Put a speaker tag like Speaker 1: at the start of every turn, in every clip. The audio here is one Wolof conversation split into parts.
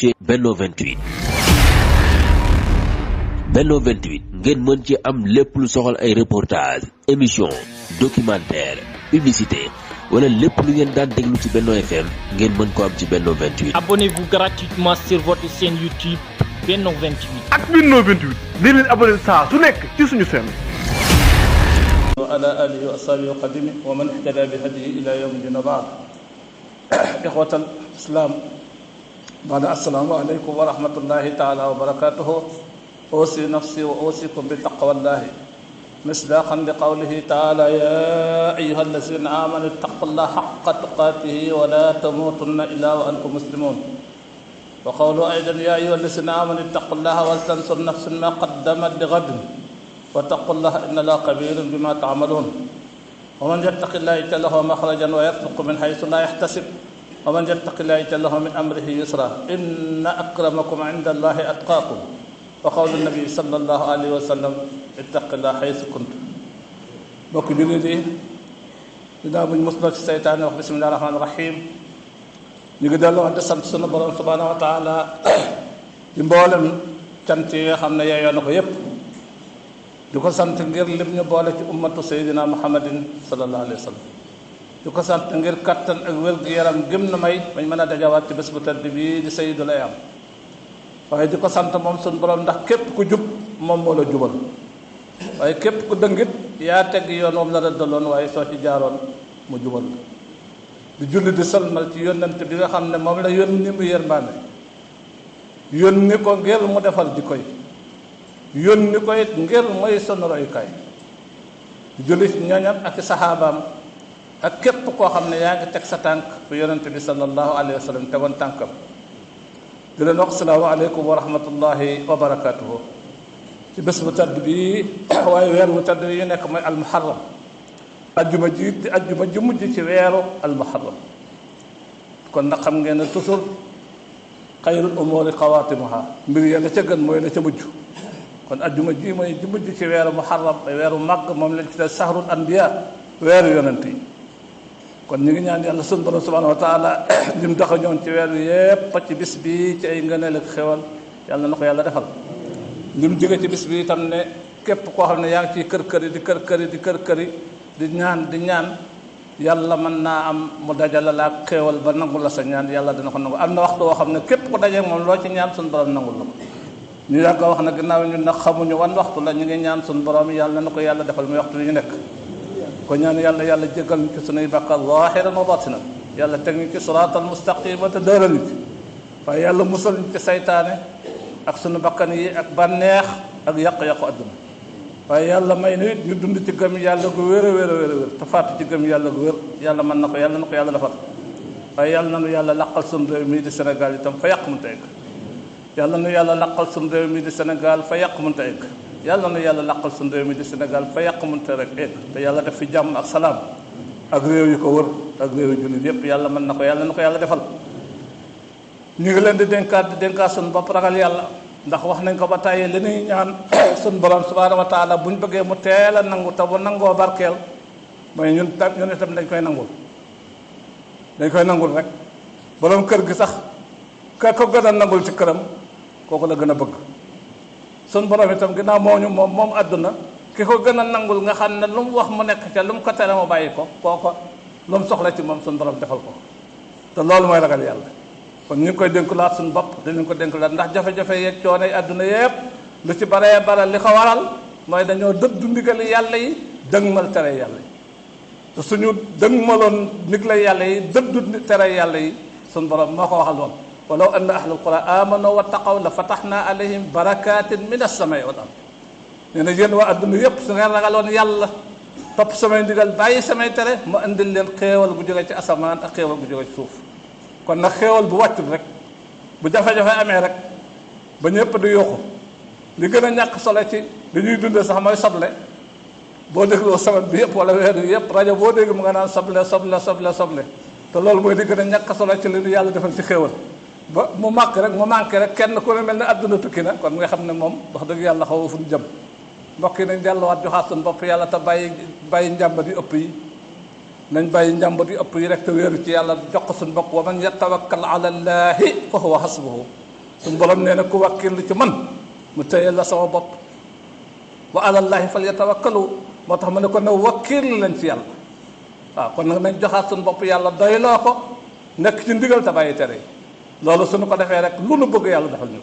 Speaker 1: ci Benno 28. Benno 28 ngeen mën ci am lépp lu soxal ay reportage émission documentaire publicité wala lépp lu ngeen daan déglu ci Benno FM ngeen mën ko am ci Benno 28.
Speaker 2: Abonnez-vous gratuitement sur votre chaîne YouTube Benno 28.
Speaker 3: ak Benno 28 di leen abonné saa su nekk ci suñu chaîne.
Speaker 4: wa ala alihi wa ashabihi wa qadimi wa man ihtada bi hadihi ila yawmi dina baad. ixwatal islam baada assalaamu aleykum wa rahmatullahi taala wa barakatuhu. أوصي نفسي وأوصيكم بتقوى الله مصداقا لقوله تعالى يا أيها الذين آمنوا اتقوا الله حق تقاته ولا تموتن إلا وأنتم مسلمون. وقولوا أيضا يا أيها الذين آمنوا اتقوا الله ولتنظر نفس ما قدمت لغد واتقوا الله إن الله خبير بما تعملون. ومن يتق الله يجعل له مخرجا ويرزق من حيث لا يحتسب ومن يتق الله يجعل له من أمره يسرا إن أكرمكم عند الله أتقاكم. wa qawlu nabi sallallahu alayhi wa sallam ittaqillah haysu kunt. bokk jullit yi dinaa buñ mos ci seytaane wax bismillahi rahmaani rahim ñu ngi delloo wante sant sunu borom subhanahu wa taala di mboolem cant yi nga xam ne yeeyoo na ko yépp di ko sant ngir lim ñu boole ci ummatu sayyidina muhammadin sallallahu alayhi wa sallam di ko sant ngir kattan ak wér-gu-yaram gëm na may bañ mën a dajawaat ci bés bu tedd bii di sayyidul ayam waaye di ko sant moom suñu borom ndax képp ku jub moom moo la jubal waaye képp ku dëngit yaa teg yoon moom la rëddaloon waaye soo ci jaaroon mu jubal la di julli di salmal ci yónnent bi nga xam ne moom la yónni mu yërmaane yónni ko ngir mu defal jikko yi yónni ko it ngir mooy sunu royukaay di julli ci ñooñam ak i saxaabaam ak képp koo xam ne yaa ngi teg sa tànk fu yónnent bi sallallahu alayhi wa sallam tegoon tànkam di leen wax salaamaaleykum wa rahmatullahi wa barakatuhu. ci bés bu tedd bi waaye weer bu tedd yi nekk mooy almuharram ajjuma ji di ajjuma ji mujj ci weeru almuharram kon nag xam ngeen ne toujours xayrul umuri xawaatimuha mbir ya la ca gën mooy la ca mujj kon ajjuma ji mooy ji mujj ci weeru muharram ay weeru màgg moom lañ ci def sahrul anbiya weeru yonent yi kon ñu ngi ñaan yàlla sunu borom subhanahu wa taala lim daxa ñoon ci weer wi yépp ci bis bi ci ay ngëneel ak xewal yàlla na ko yàlla defal lim jóge ci bis bi itam ne képp koo xam ne yaa ngi ciy kër-këri di ñaan yàlla mën naa am mu dajala la ak xewal ba nangu la sa ñaan yàlla dina ko nangu am na waxtu woo xam ne képp ku dajeeg moom loo ci ñaan sunu borom nangul la ko ñu yàgg a wax na ginnaaw ñun nag xamuñu wan waxtu la ñu ngi ñaan sunu borom yàlla na ko yàlla defal muy waxtu wi ñu nekk ko ñaan yàlla jégal ñu ci sunuy bàkkaar zaahiran wa baatinan yàlla teg ñu ci siraatal mustaqima te dëral ñu ci waaye yàlla musal ñu ci saytaane ak sunu bakkan yi ak bànneex ak yàq-yàqu adduna waaye yàlla may na it ñu dund ci gëm yàlla gu wér a wér a wér te faatu ci gëm yàlla gu wér yàlla mën na ko yàlla na ko yàlla defal waaye yàlla nanu yàlla laqal sunu réew mii di Sénégal itam fa yàq mënta egg yàlla nu yàlla laqal sunu réew mii di Sénégal fa yàq mënta egg yàlla na yàlla laqal suñu réew mi di Sénégal fa yàq mënta rek egg te yàlla def fi jàmm ak salaam ak réew yu ko wër ak réew yu jullit yépp yàlla mën na ko yàlla na ko yàlla defal ñu ngi leen di dénkaat suñu bopp ragal yàlla ndax wax nañ ko ba tàyyi li ñuy ñaan suñu borom subhanahu wa taala buñ bëggee mu teel a nangu te bu nangoo barkeel mooy ñun itam dañ koy nangul rek borom kër gi sax ka ko gën a nangul ci këram kooku la gën a bëgg sun borom itam ginnaaw moo ñu moom àdduna ki ko gën a nangul nga xam ne lu mu wax mu nekk ca lu mu ko tere mu bàyyi ko kooko lu mu soxla ci moom sun borom defal ko te loolu mooy ragal yàlla kon ñu ngi koy dénkulaat suñu bopp dinañ ko dénkulaat ndax jafe-jafe yeeg coono yi àdduna yépp lu ci baree bare li ko waral mooy dañoo dëddu ndigali yàlla yi dëgmal tere yàlla yi te suñu dëgmaloon ndigali yàlla yi dëddu tere yàlla yi suñu borom moo ko waxal woon walaw anna ahlal qura amanu wa taqaw la fataxna alayhim barakatin min as-samai wal ard nee na yéen waa adduna yépp su ngeen ragaloon yàlla topp samay ndigal bàyyi samay tere ma indil leen xéewal bu jóge ci asamaan ak xéewal bu jóge ci suuf kon nag xéewal bu wàccul rek bu jafe-jafe amee rek ba ñëpp di yuuxu li gën a ñàkk solo ci li ñuy dundee sax mooy soble boo dégloo semaine bi yëpp wala weer bi yëpp rajo boo dégg mu nga naan soble te loolu mooy li gën a ñàkk solo ci li ñu yàlla defal ci xéewal ba mu manqué rek kenn ku ne mel ne adduna tukki na kon nga xam ne moom wax dëgg yàlla xaw fu ñu jëm mbokk yi nañ delluwaat joxaat suñu bopp yàlla te bàyyi njàmbat yu ëpp yi nañ bàyyi njàmbat yu ëpp yi rek te wéeru ci yàlla jox ko suñu bopp wa man yatawakkal ala llahi fa huwa hasbuhu suñu borom nee na ku wàkkirlu ci man mu téyel la sama bopp wa alallahi falyatawakkalu moo tax ma ne ko ne wakkirlu leen ci yàlla waaw kon nag nañ joxaat suñu bopp yàlla doyloo ko nekk ci ndigal te bàyyi tere yi loolu suñu ko defee rek lu nu bëgg yàlla defal ñu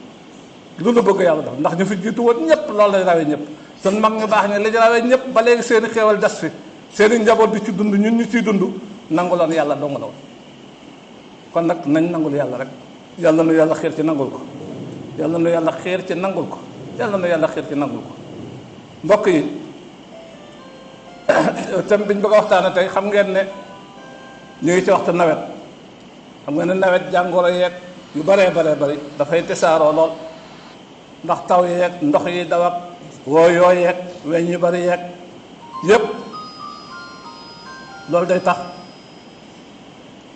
Speaker 4: lu nu bëgg yàlla defal ndax ñu fi jiitu woon ñëpp loolu lañ rawee ñëpp suñ mag ñu baax ñi li ñu rawee ñëpp ba léegi seen i xéewal des fi seen i njaboot di ci dund ñun ñu ciy dund nanguloon yàlla dong la woon kon nag nañ nangul yàlla rek yàlla nu yàlla xiir ci nangul ko yàlla nu yàlla xiir ci nangul ko yàlla nu yàlla xiir ci nangul ko mbokk yi thème biñ bëgg a waxtaane tey xam ngeen ne ñu ngi ci waxtu nawet xam ngeen ne nawet jàngoro yeeg yu baree bari dafay tesaaroo lool ndax taw yeeg ndox yi daw ak woo yoo yeeg weñ yu bari yeeg yépp loolu day tax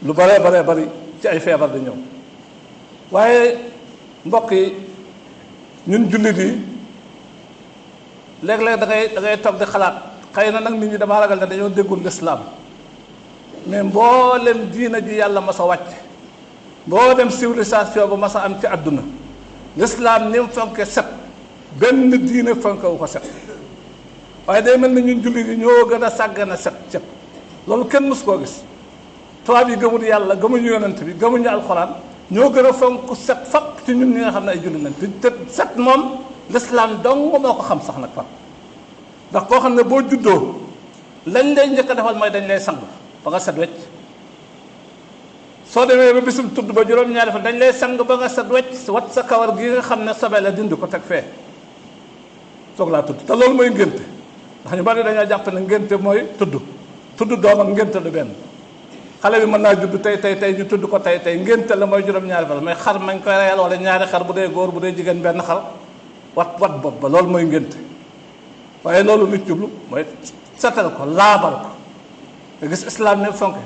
Speaker 4: lu baree bari ci ay feebar di ñëw waaye mbokk yi ñun jullit yi léeg-léeg da ngay toog di xalaat xëy na nag nit ñi damaa ragal ne dañoo déggul lislaam mais mboolem diina ji yàlla mas a wàcc mboolem civilisation ba mas a am ci àdduna lislaam ni mu fonke set benn diine fonke wu ko set waaye day mel ni ñun jullit yi ñoo gën a sàggan a set loolu kenn mus koo gis tubaab yi gëmul yàlla gëmuñu yonent bi gëmuñu alxuraan ñoo gën a fonk set fap ci ñun ñi nga xam ne ay jullit lañ te set moom lislaam dong moo ko xam sax nag fap ndax koo xam ne boo juddoo lañ lay njëkk a defal mooy dañ lay sang ba nga set wecc soo demee ba bisum tudd ba juróom-ñaari fan dañ lay sang ba nga set wecc wat sa kawar gi nga xam ne sobe la dindi ko teg fee soog laa tudd te loolu mooy ngénte ndax ñu bari dañoo jàpp ne ngénte mooy tudd doom ak ngénte lu benn xale bi mën naa judd tey ñu tudd ko tey ngénte la mooy juróom-ñaari fan mooy xar mañ koy reyal wala ñaari xar bu dee góor bu dee jigéen benn xar wat bopp ba loolu mooy ngénte waaye loolu nit jublu mooy setal ko laabal ko nga gis islam ne fonke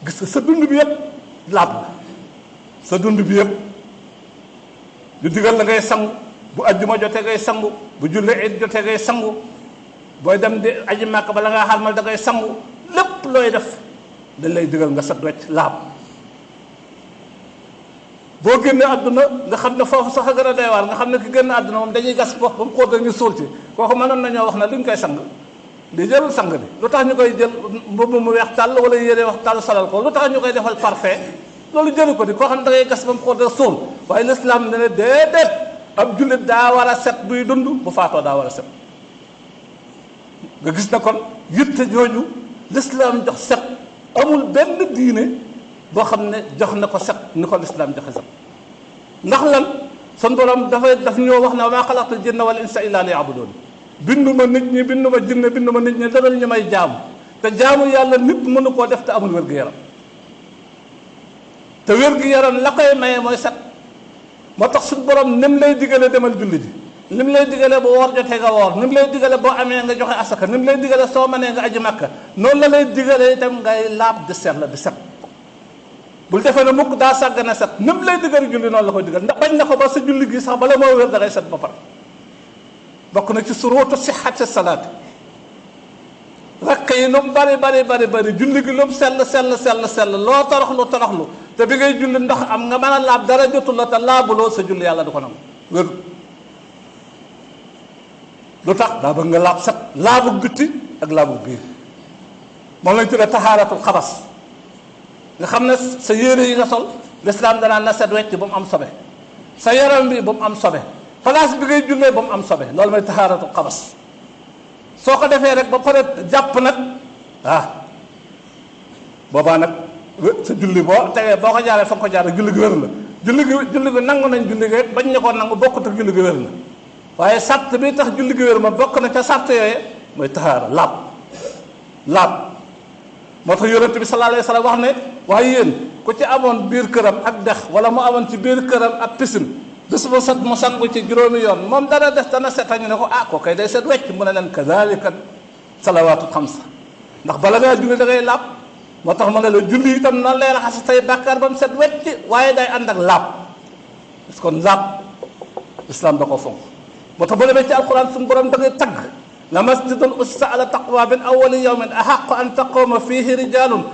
Speaker 4: gis nga sa dund bi yëpp laab la sa dund bi yëpp ñu digal la ngay sangu bu ajjuma jotee ngay sangu bu julli it jotee ngay sangu booy dem di aji màkk bala ngaa xarmal da ngay sangu lépp looy def dañ lay digal nga set wecc laab boo génnee àdduna nga xam ne foofu sax a gën a doy waar nga xam ne ki génn àdduna moom dañuy gas ba mu xóot ñu suul ci kooku mënoon nañoo wax ne luñ koy sang di jëlul sang bi lu tax ñu koy jël mbubb mu weex tàll wala yére wax tàll solal ko lu tax ñu koy defal parfait loolu jëlu ko di koo xam ne da ngay gas ba mu xóot a suul waaye lislaam ne ne déedéet ab jullit daa war a set buy dund bu faatoo daa war a set nga gis na kon yitte jooju lislaam jox set amul benn diine boo xam ne jox na ko set ni ko lislaam joxe set ndax lan son borom daf ñoo wax ne wa maa xalaqtul jinna wal insa illa liya'budun binduma nit ñi binduma jinne binduma nit ñi dadal ñu may jaamu te jaamu yàlla nit mënu koo def te amul wér-gu-yaram te wér-gu-yaram la koy maye mooy set moo tax suñu borom nim lay digale demal julli ji nim lay digale bu woor jotee nga woor nim lay digale boo amee nga joxe asaka nim lay digale soo mënee nga aji makka noonu la lay digale itam ngay laab di set la di set bul defee ne mukk daa sàggana set nim lay digale julli noonu la koy digal ndax bañ na ko ba sa julli gi sax bala moo wér da ngay set ba pare bokk na ci suruutu sixati salaati rakk yi lu mu bari julli gi lu mu sell loo toroxlu te bi ngay julli ndax am nga mën a laab dara jotul la te laabuloo sa julli yàlla du ko nangu wér lu tax daa bëgg nga laab set laabu bitti ak laabu biir moom lañ tuddee tahaaratul xabas nga xam ne sa yére yi nga sol lislaam danaan na set wecc ba mu am sobe sa yaram bi ba mu am sobe place bi ngay jullee ba mu am sobe loolu mooy tahaaratul xabas soo ko defee rek ba pare jàpp nag boobaa nag sa julli boo tegee boo ko jaaree fa nga ko jaaree julli gi wér la julli gi nangu nañ julli gi bañ ne ko nangu bokkut ak julli gi wér na waaye sart bi tax julli gi wér ma bokk na ca sart yooye mooy tahaara laab moo tax yonent bi sallallahu alayhi wa sallam wax ne waaye yéen ku ci amoon biir këram ak dex wala mu amoon ci biir këram ak piscine bés bu set mu sangu ci juróomi yoon moom dara des dana set ñu ne ko ko kay day set wecc mu ne leen kadalika salawaatu xamsa ndax bala ngaa julli da ngay laab moo tax ma ne la julli itam noonu lay raxas say bàkkaar ba mu set wecc waaye day ànd ak laab parce que kon laab islam da ko fonk moo tax boo demee ci alquran suñu borom da ngay tagg la masjidun ussisa ala taqwa min awali yawmin ahaqu an taquma fihi rijalun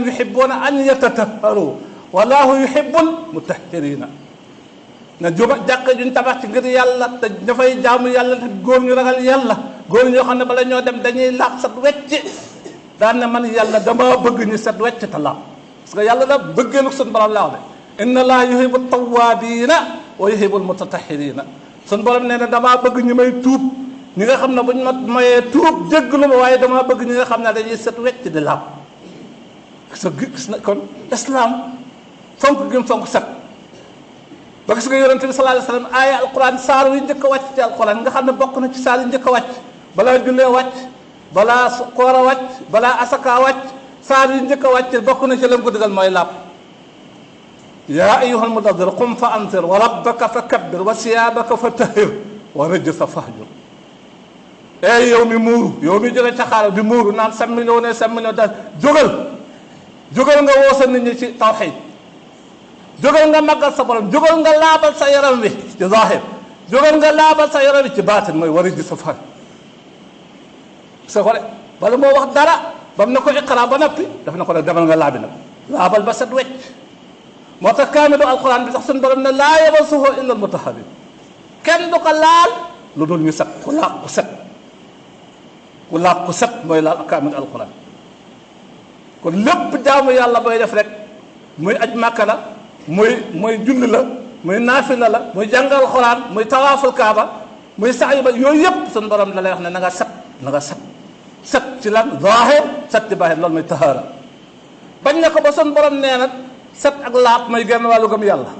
Speaker 4: yuhibbuna an yatatahharu wallahu yuhibbul mutahhirina na juma jàkka juñ tabax ci ngir yàlla te dafay jaamu yàlla te góor ñu ragal yàlla góor ñoo xam ne bala ñoo dem dañuy laab set wecc daan ne man yàlla dama bëgg ñu set wecc te laab parce que yàlla da bëggeelu suñu borom laaw de inna allaha yuhibbu tawwabina wa yuhibbul mutatahhirina suñu borom nee na damaa bëgg ñu may tuub ñi nga xam ne buñ ma mayee tuub jéggalu ma waaye damaa bëgg ñi nga xam ne dañuy set wecc di laab gis na kon islam fonk gëm fonk set ba gis nga yonente bi sallallahu alayhi wasallam aaya alquran saar wi njëkk a wàcc ci alquran nga xam ne bokk na ci saar yi njëkk a wàcc balaa jullee wàcc balaa koor a wàcc balaa asaka wàcc saar yi njëkk a wàcc bokk na ci lam ko digal mooy laab yaa ayyuhal mudaththir qum fa anzir wa rabbaka fa kabbir wa siyaabaka fa tahhir wa rajza fahjur yow mi muuru yow mi jóge ca xaaral bi muuru naan 5 millions ne 5 millions daal jógal nga woo sa nit ñi ci tawxiid jógal nga màggal sa borom jógal nga laabal sa yaram wi ci zahir jógal nga laabal sa yaram wi ci baatin mooy war a ji sa fan sa ko de bala moo wax dara ba mu ne ko iqra ba noppi daf na ko ne demal nga laabi nag laabal ba set wecc moo tax kaamilu alquran bi sax suñu borom ne laa yamassuhu illa almutahharin kenn du ko laal lu dul ñu set ku laab ku set ku laab ku set mooy laal kaamilu alquran kon lépp jaamu yàlla booy def rek muy aj màkka la muy julli la muy naafila la muy jàngal xuraan muy tawaaful kaaba muy sax ba yooyu yëpp suñu borom la lay wax ne na nga set ci lan zaahir set ci baatin loolu mooy tahaara bañ ne ko ba suñu borom nee na set ak laab mooy genn wàllu gëm yàlla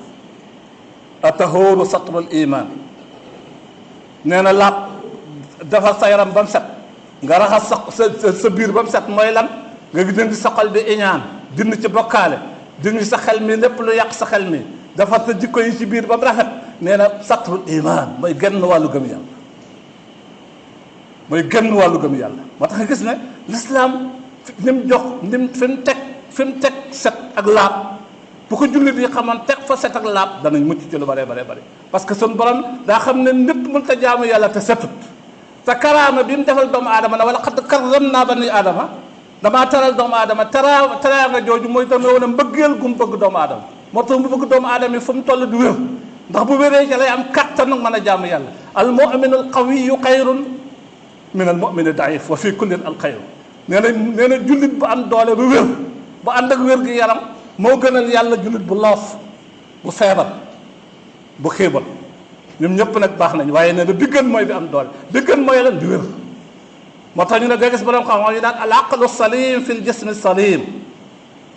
Speaker 4: atahuru satrul iman nee na laab defar sa yaram ba mu set nga raxas sa biir ba mu set mooy lan nga dindi sa xol bi iñaan dindi ci bokkaale dindi sa xel mi lépp lu yàq sa xel mi defar sa jikko yi ci biir ba mu rafet nee na satrul iman mooy genn wàllu gëm yàlla mooy genn wàllu gëm yàlla moo tax nga gis ne l'islam ni mu jox ni mu fi mu teg set ak laab bu ko jullit yi xamoon teg fa set ak laab danañ mucc ci lu bare parce que sun borom daa xam ne nit mënut a jaamu yàlla te setut te karaama bi mu defal doomu aadama na wala xad karramnaa banii aadama damaa teral doomu aadama teraanga jooju mooy dana woon a mbëggeel gu mu bëgg doomu aadama moo tax mu bëgg doomu aadama yi fu mu toll di wér ndax bu wéree ci lay am kattan mën a jaamu yàlla al mu'minu al qawiyyu xayrun min al mu'mini daif wa fi kullin al xayru nee na jullit bu am doole bu wér bu ànd ak wér gi yaram moo gënal yàlla jullit bu loof bu feebar bu xiibal ñoom ñëpp nag baax nañ waaye nee na bi gën mooy bi am doole bi gën mooy lan di wér moo tax ñu ne nga gis borom xam-xam yi daan al aqlu salim fi l jismi salim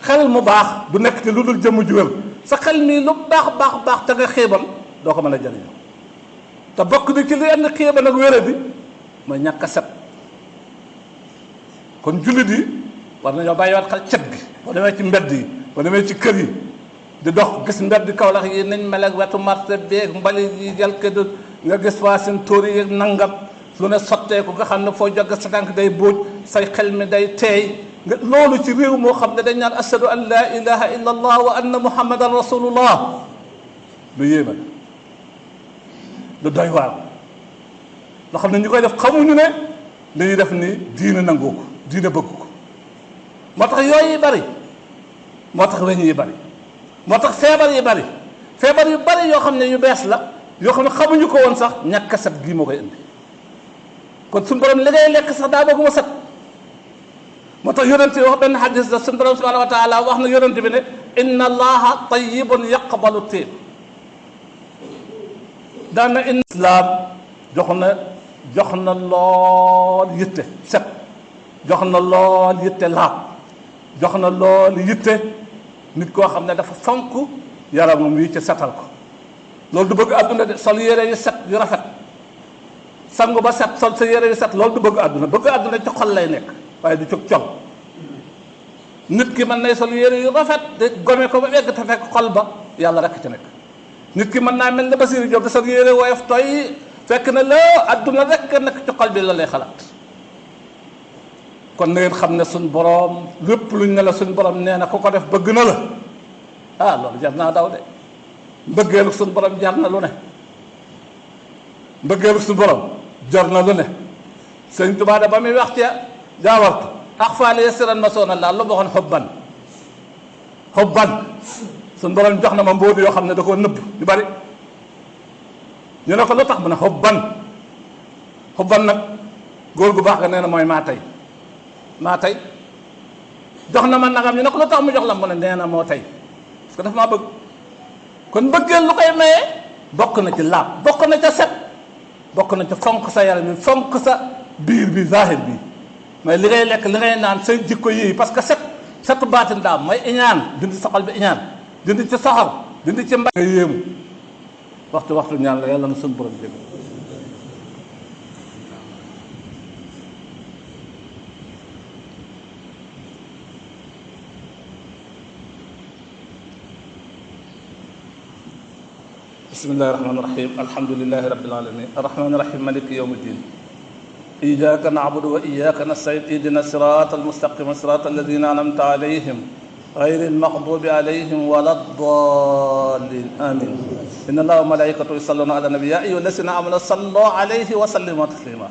Speaker 4: xel mu baax du nekk te lu dul jëmm ju wér sa xel mii lu baax te nga xiibal doo ko mën a jëriñoo te bokk na ci li indi xiibal ak wére bi mooy ñàkk a set kon jullit yi war nañoo bàyyiwaat xel cet gi boo demee ci mbedd yi boo demee ci kër yi di dox gis mbedd Kawlax yi nañ mel ak wetu marché beeg mbali yi jël ke nga gis waa seen tóor yi nangam lu ne sotteeku nga xam ne foo jog sa tànk day bóoj say xel mi day teey nga loolu ci réew moo xam ne dañ naan ashadu an la ilaha illa allah wa anna muhammadan rasulullah lu yéeme lu doy waar loo xam ne ñu koy def xamuñu ne li ñuy def ni diine nangoo ko diine bëgg ko moo tax yooyu yi bari moo tax weñ yi bari moo tax feebar yi bari feebar yu bari yoo xam ne yu bees la yoo xam ne xamuñu ko woon sax ñàkk a set gii moo koy indi kon suñu borom li ngay lekk sax daa bëgg mu set moo tax yonente wax benn xadis la suñu borom subhanahu wa taala wax na yonente bi ne inna allaha tayyibun yaqbalu tayyib daana inna islam jox na lool yitte set jox na lool yitte laab jox na lool yitte nit koo xam ne dafa fonk yaramam wi ci setal ko loolu du bëgg àdduna de sol yére yu set yu rafet sangu ba set sol sa yére yu set loolu du bëgg àdduna ci xol lay nekk waaye du jóg col nit ki mën nay sol yére yu rafet te gome ko ba egg te fekk xol ba yàlla rek ci nekk nit ki mën naa mel ne Basiru Jóob da sol yére woyof toy fekk na la àdduna rek nekk ci xol bi la lay xalaat kon na ngeen xam ne suñ borom lépp luñ ne la suñ borom nee na ku ko def bëgg na la loolu jar naa daw de mbëggeelu suñ borom jar na lu ne mbëggeelu suñ borom jar na lu ne sëñ Tuubaa da ba muy wax ca jaawartu axfaali yasiran ma soona laa lu waxoon xobban suñ borom jox na ma mbóotu yoo xam ne da koo nëbb yu bari ñu ne ko lu tax mu ne xubban nag góor gu baax ga nee na mooy maa tey jox na ma nagam ñu ne ko lu tax mu jox la mu ne nee na moo tey parce que dafa maa bëgg kon bëggeel lu koy maye bokk na ci laab bokk na ca set bokk na ca fonk sa yaram bi fonk sa biir bi zahir bi mais li ngay lekk li ngay naan say jikko yii parce que setu baatin daam mooy iñaan dindi sa xol bi iñaan dindi ci soxor dindi ci mbay nga yéemu waxtu ñaan la yàlla na suñu borom dégg bismillahi rahmani rahim alhamdulilahi rabbil alamin arrahmani rahim maliki yawmi ddin iyyaka na'budu wa iyyaka nasta'in ihdina sirata almustaqima sirata alladhina an'amta alayhim غير المغضوب عليهم ولا الضالين آمين إن الله وملائكته يصلون على النبي يا أيها الذين آمنوا صلوا عليه وسلموا تسليما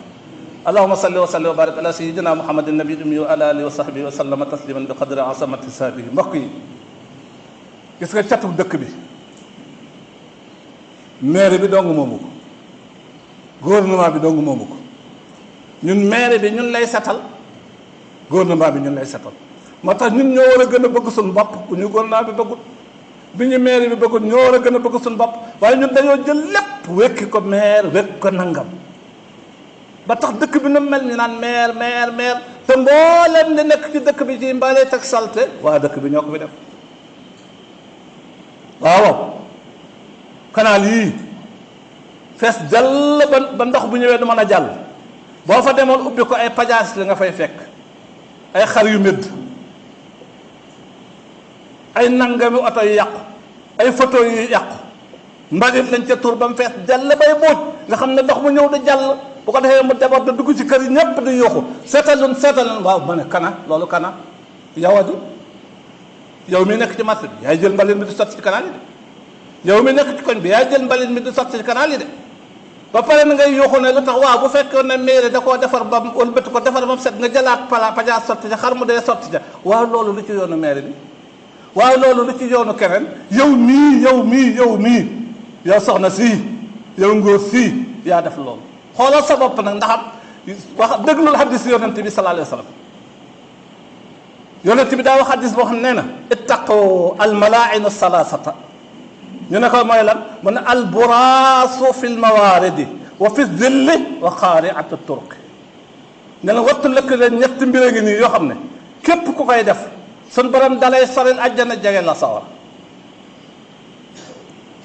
Speaker 4: اللهم صل وسلم وبارك على سيدنا محمد النبي الأمي وعلى آله وصحبه وسلم تسليما بقدر عظمة حسابه mbokk yi gis nga catu dëkk bi maire bi dong moomu ko gouvernement bi dong moomu ko ñun maire bi ñun lay setal gouvernement bi ñun lay setal moo tax ñun ñoo war a gën a bëgg suñu bopp bu ñu gouvernement bi bëggut bi ñu maire bi bëggut ñoo war a gën a bëgg suñu bopp waaye ñun dañoo jël lépp wekki ko maire wekk ko nangam ba tax dëkk bi nu mel ñu naan maire te mboolem di nekk ci dëkk bi ci mbalee teg salte waa dëkk bi ñoo ko fi def waaw canal yii fees dell ba ndox bu ñëwee du mën a jàll boo fa demoon ubbi ko ay pajaas la nga fay fekk ay xar yu médd ay nangami oto yu yàqu ay photo yu yàqu mbalit lañ ca tur ba mu fees jàll bay booj nga xam ne ndox mu ñëw di jàll bu ko defee mu debar da dugg ci kër yi ñëpp di yuuxu seetalun waaw ma ne kana loolu kana yow a di yow mi nekk ci marché bi yaay jël mbalit mi di sotti ci canal yi de yow mi nekk ci koñ bi yaay jël mbalit mi di sotti ci canal yi de ba pare na ngay yuuxu ne lu tax waaw bu fekkoon ne mairie da koo defar ba wëlbati ko defar ba mu set nga jëlaat pajaas sotti ca xar mu dee sotti ca waaw loolu lu ci yoonu mairie bi waaw loolu lu ci yoonu keneen yow mii yow soxna sii yow ngóor sii yaa def loolu xoolal sa bopp nag ndax wax déglul hadis yonent bi sallallahu alayhi wa sallam yonent bi daa wax hadis boo xam ne na ittaqu almalaainu salaasata ñu ne ko mooy lan mu ne alburaasu fi lmawaaridi wa fi zilli wa qaariatu turqi ne la wattu lëkk leen ñetti mbir a ngi nii yoo xam ne képp ku koy def sun borom dalay soril àjjana jege la sawar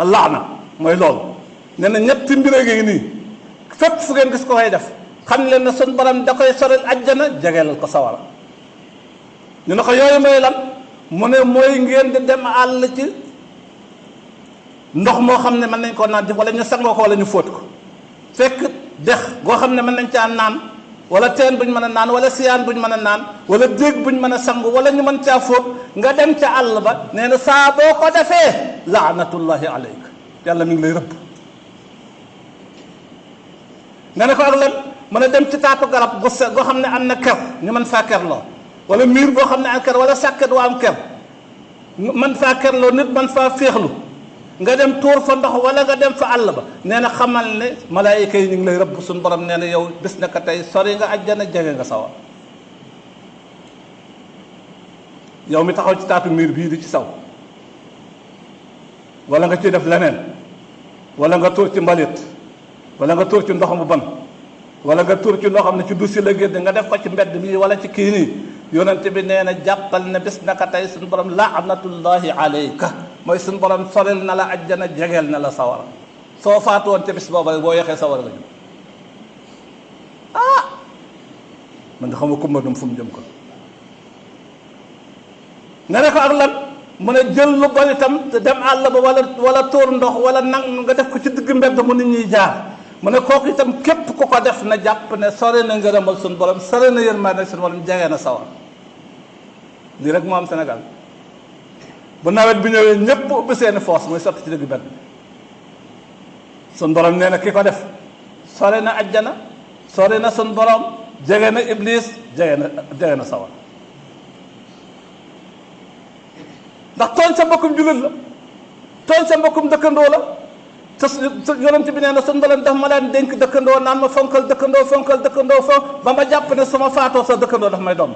Speaker 4: laana mooy loolu ne na ñetti mbir a ngi nii fépp fu ngeen gis ko koy def xam leen ne sun borom da koy soril àjjana jegelal ko sawara ñu ne ko yooyu mooy lan mu ne mooy ngeen di dem àll ci ndox moo xam ne mën nañ koo naan wala ñu sangoo ko wala ñu fóot ko fekk dex goo xam ne mën nañ caa naan wala teen buñ mën a naan wala siyaan buñ mën a naan wala déeg buñ mën a sangu wala ñu mën caa fóot nga dem ca àll ba nee na saa boo ko defee laanatullahi alayk yàlla mi ngi lay rëbb nga ne ko ak lan mën a dem ci taatu garab goo xam ne am na ker ñu mën faa kerloo wala miir boo xam ne am ker wala sàkket waa am ker mën faa kerloo nit mën faa féexlu nga dem tuur fa ndox wala nga dem fa àll ba nee na xamal ne malaayika yi ñu ngi lay rëbb suñu borom nee na yow bis na ko tey sori nga àjjana jege nga sawa yow mi taxaw ci taatu miir bii di ci saw wala nga ciy def leneen wala nga tuur ci mbalit wala nga tuur ci ndox mu ban wala nga tuur ci loo xam ne ci dusi la génn nga def ko ci mbedd bi wala ci kii nii yonent bi nee na jàppal ne bis naka tey suñu borom laanatullahi alayka mooy suñu borom sorel na la ajjana jegeel na la sawara soo faatu woon te bis booba rek boo yexee sawara nga jëm man nga xam nga kumba dum fu mu jëm ko nga ne ko ak lan mu ne jël lu bon itam te dem àll ba wala tóor ndox wala nang nga def ko ci digg mbedd mu nit ñuy jaar mu ne kooku itam képp ku ko def na jàpp ne sore na ngërëmal suñu borom sore na yërmande suñu borom jege na sawar lii rek moo am Sénégal bu nawet bi ñëwee ñëpp ubbi seeni foos mooy sotti ci digg mbedd suñu borom nee na ki ko def sore na ajjana sore na suñu borom jege na iblis jege na sawar ndax tooñ sa mbokkum jullit la tooñ sa mbokkum dëkkandoo la te yonent bi nee na suñu borom daf ma daan dénk dëkkandoo naan ma fonkal dëkkandoo ba ma jàpp ne sama faatoo sa dëkkandoo daf may doom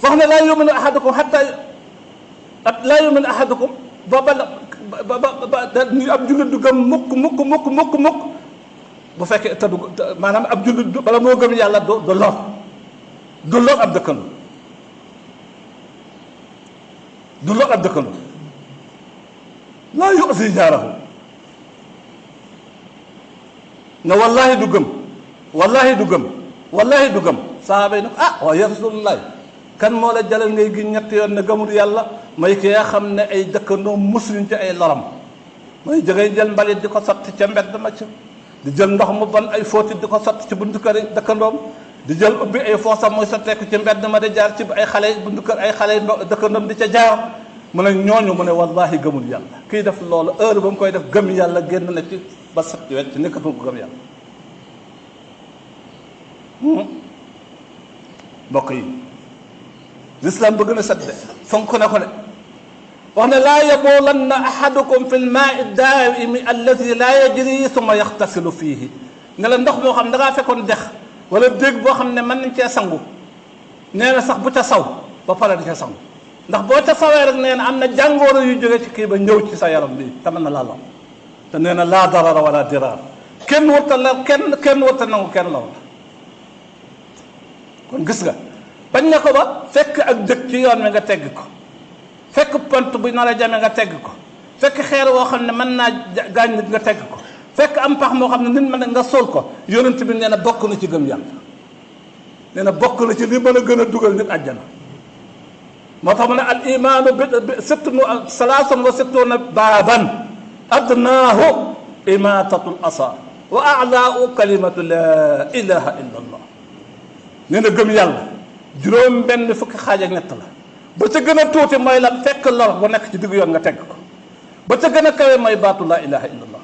Speaker 4: wax ne laa yuminu ahadukum booba ab jullit du gëm mukk bu fekkee te du maanaam ab jullit bala moo gëm yàlla du lor ab dëkkandoo laa yu'zi jaarahu ne wallahi du gëm sahaaba yi nag waaw ya rasulullah kan moo la jalal ngay gi ñetti yoon ne gëmul yàlla may ki nga xam ne ay dëkkandoo musluñ ci ay loram mooy jëgay jël mbalit di ko sotti ca mbedd ma ci di jël ndox mu bon ay fóoti di ko sotti ci buntu kër dëkkandoom di jël ubbi ay foosam muy sotteeku ci mbedd ma di jaar ci ay xale buntu kër ay xale dëkkandoom di ca jaar mu ne ñooñu mu ne wallahi gëmul yàlla kii def loolu heure ba mu koy def gëm yàlla génn na ci ba set ci wet ci nekkatul ko gëm yàlla mbokk yi l'islam bëgg na set de fonk na ko de wax ne laa yabulanna ahadukum fi lmaai daaimi alladi laa yajri summa yaxtasilu fiihi ne la ndox moo xam ne da ngaa fekkoon dex wala dégg boo xam ne mën nañ cee sangu nee na sax bu ca saw ba pare di ca sangu ndax boo ca sawee rek nee na am na jàngoro yu jóge ci kii ba ñëw ci sa yaram bi te mën na laa law te nee na laa darara wala diraar kenn warta la kenn warta nangu kenn law la kon gis nga bañ ne ko ba fekk ak dëkk ci yoon wi nga tegg ko fekk pont bu nar a jame nga tegg ko fekk xeer woo xam ne mën naa gaañ nit nga tegg ko fekk am pax moo xam ne nit mën nga sol ko yonent bi nee na bokk na ci gëm yàlla nee na bokk na ci li mën a gën a dugal nit àjjana moo tax mu ne al imaanu bi sittunu salaasun wa sittuuna baaban adnaahu imaatatul asa wa a'laa'u kalimatu laa ilaha illa allah nee na gëm yàlla juróom benn fukki xaaj ak ñett la ba ca gën a tuuti mooy lan fekk lor bu nekk ci diggu yoon nga tegg ko ba ca gën a kawe mooy baatu laa ilaha illa allah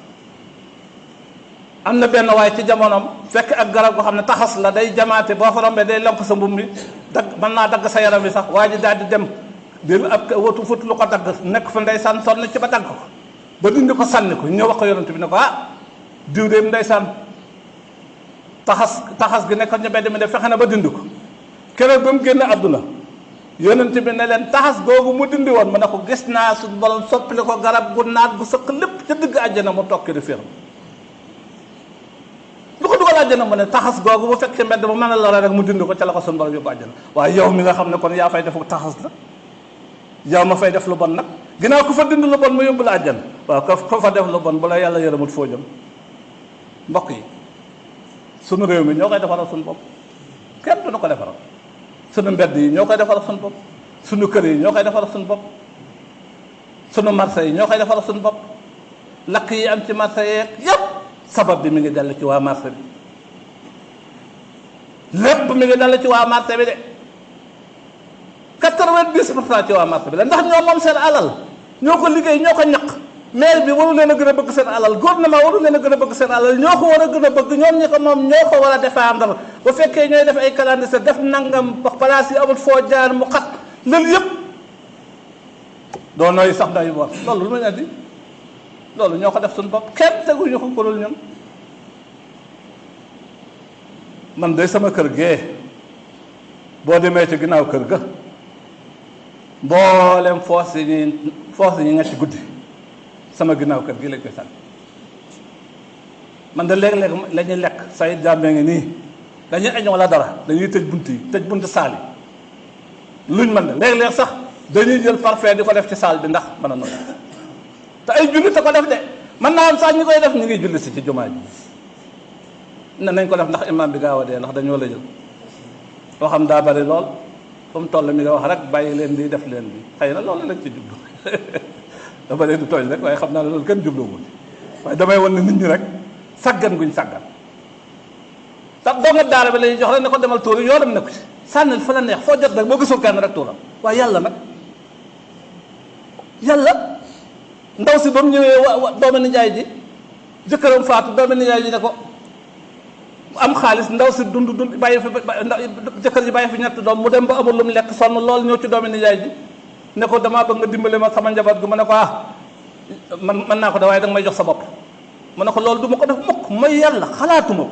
Speaker 4: am na benn waaye ci jamonoom fekk ak garab goo xam ne taxas la day jamaate boo fa rombee day lonk sa mbubb mi dagg mën naa dagg sa yaram bi sax waa ji daal di dem di ab watu fut lu ko dagg nekk fa ndeysaan sonn ci ba dagg ko ba dindi ko sànni ko ñëw wax ko yonent bi ne ko diw de ndeysaan taxas gi nekkoon ñu mbedd mi de fexe na ba dindi ko keroog ba mu génn àdduna yonent bi ne leen taxas googu mu dindi woon mu ne ko gis naa suñu borom soppali ko garab gu naat gu sëq lépp ca digg àjjana mu tokki di firam lu ko dugal àjjana mu ne taxas googu bu fekk ci mbedd bu mën a lore rek mu dindi ko ca la ko suñu borom yóbbu àjjana waaye yow mi nga xam ne kon yaa fay defu taxas la yow ma fay def lu bon nag ginnaaw ku fa dindi lu bon mu yóbbu la àjjana waaw ko fa def lu bon bu la yàlla yërëmut foo jëm mbokk yi sunu réew mi ñoo koy defaral suñu bopp kenn du ñu ko defaral sunu mbedd yi ñoo koy defaral suñu bopp sunu kër yi ñoo koy defaral suñu bopp sunu marché yi ñoo koy defaral suñu bopp lakk yi am ci marché yeeg yépp sabab bi mi ngi dell ci waa marché bi lépp mi ngi dell ci waa marché bi de 90% ci waa marché bi la ndax ñoo moom seen alal ñoo ko liggéey ñoo ko ñaq maire bi waru leen a gën a bëgg seen alal gouvernement waru leen a gën a bëgg seen alal ñoo ko war a gën a bëgg ñoom ñi ko moom ñoo ko war a défendre bu fekkee ñooy def ay calendrier def nangam wax place yi amul foo jaar mu xat loolu yëpp doo nooy sax day wax loolu lu muy andi loolu ñoo ko def suñu bopp kenn teguñu ko kurul ñun man day sama kër gee boo demee ci ginnaaw kër ga mboolem foos yi ñi nga ci guddi sama ginnaaw kër gi lañ koy sànni man de léeg-léeg la ñuy lekk say jàmbee ngi nii dañuy añ wala dara dañuy tëj bunt yi tëj bunt saal yi luñ mën ne léeg-léeg sax dañuy jël parfait di ko def ci saal bi ndax mën a noonu te ay julli te ko def de mën naa am sax ñi koy def ñu ngi julli si ci jumaa ji ne nañ ko def ndax imam bi gaaw a dee ndax dañoo la jël loo xam daa bari lool fu mu toll mi nga wax rek bàyyi leen di def leen bi xëy na loolu lañ ci jublu dafa leen di tooñ rek waaye xam naa ne loolu kenn jubluwul waaye damay wan ne nit ñi rek saggan guñ saggan tax doo nga daara bi la ñuy jox rek ne ko demal tuuri yoo dem nekku ci sànnil fa la neex foo jot rek boo gisul kenn rek tuuram waaye yàlla nag yàlla ndaw si ba mu ñëwee doomu nijaay ji jëkkëram faatu doomu nijaay ji ne ko am xaalis ndaw si dund bàyyi fi jëkkër ji bàyyi fi ñett doom mu dem ba amul lu mu lekk sonn lool ñëw ci doomu nijaay ji ne ko damaa bëgg nga dimbale ma sama njaboot gi mu ne ko man mën naa ko da waaye danga may jox sa bopp mu ne ko loolu du ma ko def mukk mooy yàlla xalaatuma ko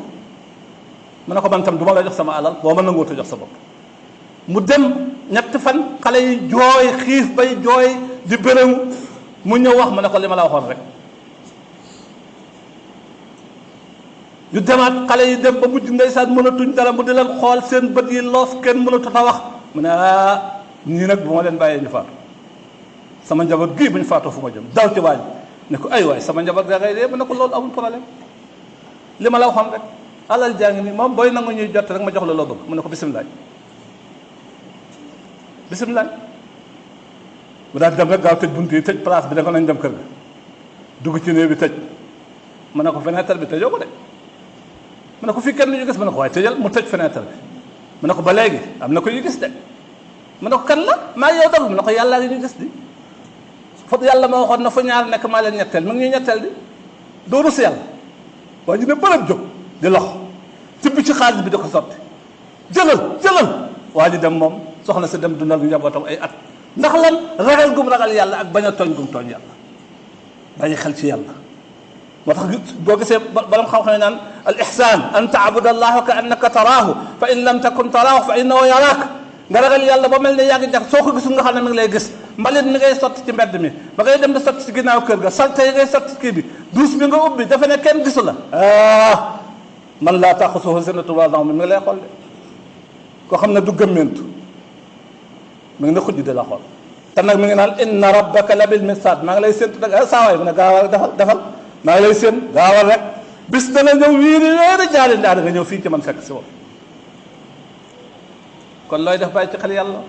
Speaker 4: mu ne ko man tam du ma la jox sama alal boo ma nangoo te jox sa bopp mu dem ñetti fan xale yi jooy xiif bay jooy di bërëngu mu ñëw wax mu ne ko li ma la waxoon rek ñu demaat xale yi dem ba mujj ndeysaan mënatuñ dara mu di leen xool seen bët yi loof kenn mënatut a wax mu ne ñii nag bu ma leen bàyyee ñu faatu sama njaboot gii bu ñu faatoo fu ma jëm daw ci waañ ne ko ay waay sama njaboot gaa ngay dee mu ne ko loolu amul problème li ma la waxoon rek alal jaa ngi nii moom booy nangu ñuy jot rek ma jox la loo bëgg mu ne ko bisimilah bisimilah mu daal dem rek gaaw tëj bunt yi tëj place bi ne ko nañ dem kër ga dugg ci néeg bi tëj mu ne ko fenêtre bi tëjoo ko de mu ne ko fii kenn du ñu gis mu ne ko waaye tëjal mu tëj fenêtre bi mu ne ko ba léegi am na ko ñu gis de mu ne ko kan la maa yow dog mu ne ko yàllaa ngi ñu gis di fa yàlla ma waxoon na fa ñaar nekk maa leen ñetteel mu ngi ñuy ñetteel di doo rus yàlla waaye ñu ne bërëb jóg di lox tibb ci xaalis bi di ko sotti jëlal waa ji dem moom soxna si dem dundal njabootam ay at ndax lan ragal gum ragal yàlla ak bañ a tooñ gum tooñ yàlla bàyyi xel ci yàlla moo tax boo gisee balam xam-xam naan al ihsan an taabuda allaha ka annaka taraahu fa in lam takun taraahu fa innahu yaraak nga ragal yàlla ba mel ne yaa ngi jax soo ko gisul nga xam ne mi ngi lay gis mbalit mi ngay sotti ci mbedd mi ba ngay dem di sotti ci ginnaaw kër ga salte yi ngay sotti ci kii bi duus bi nga ubbi dafa ne kenn gisu la man laa taxusuhu sinatun wala nawm mi ngi lay xool de koo xam ne du gëmmentu mi ngi ne xujj di la xool te nag mi ngi naan inna rabbaka la bil mirsad maa ngi lay séntu nag saawaay mu ne gaawal defal maa ngi lay séen gaawal rek bis dana ñëw wiiri jaari ndaa nga ñëw fii ci man fekk si woon kon looy def bàyyi ci xel yàlla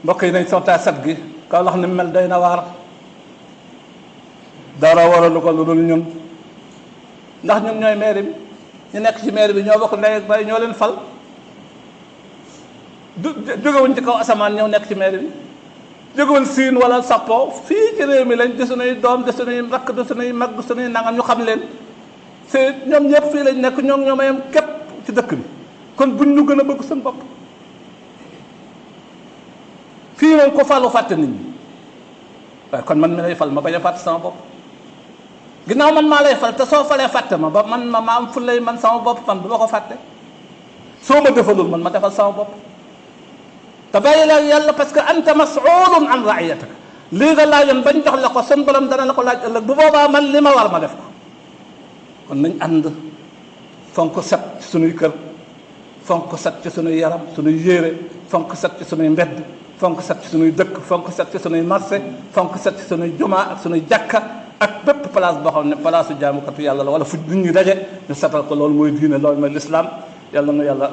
Speaker 4: mbokk yi nañ sota set gi kaw lax ni mel doy na waar dara waralu ko lu dul ñun ndax ñun ñooy maire bi ñu nekk ci maire bi ñoo bokk ndey ak baay ñoo leen fal jógewuñ ci kaw asamaan ñëw nekk ci maire bi jógewuñ siin wala sappo fii ci réew mi lañ di sunuy doom di sunuy rakk di sunuy mag di sunuy nangam ñu xam leen c'est ñoom ñëpp fii lañ nekk ñoo mayam képp ci dëkk bi kon buñ ñu gën a bëgg seen bopp fii moom ko falu fàtte nit ñi waaye kon man mi lay fal ma bañ a fàtte sama bopp ginnaaw man maa lay fal te soo falee fàtte ma ba man ma am fu lay man sama bopp man du ma ko fàtte soo ma defalul man ma defal sama bopp te bàyyi la yàlla parce que anta mas'ulun an ra'iyataka lii nga laajoon bañ jox la ko sun borom dana la ko laaj ëllëg bu boobaa man li ma war ma def ko kon nañ ànd fonk set ci sunuy kër fonk set ci sunuy yaram sunuy yére fonk set ci sunuy mbedd fonk set ci sunuy dëkk fonk set ci sunuy marché fonk set ci sunuy jumaa ak sunuy jàkka ak bépp place boo xam ne place su jaamukatu yàlla la wala fu nit ñi daje ñu setal ko loolu mooy diine loolu mooy lislaam yàlla na yàlla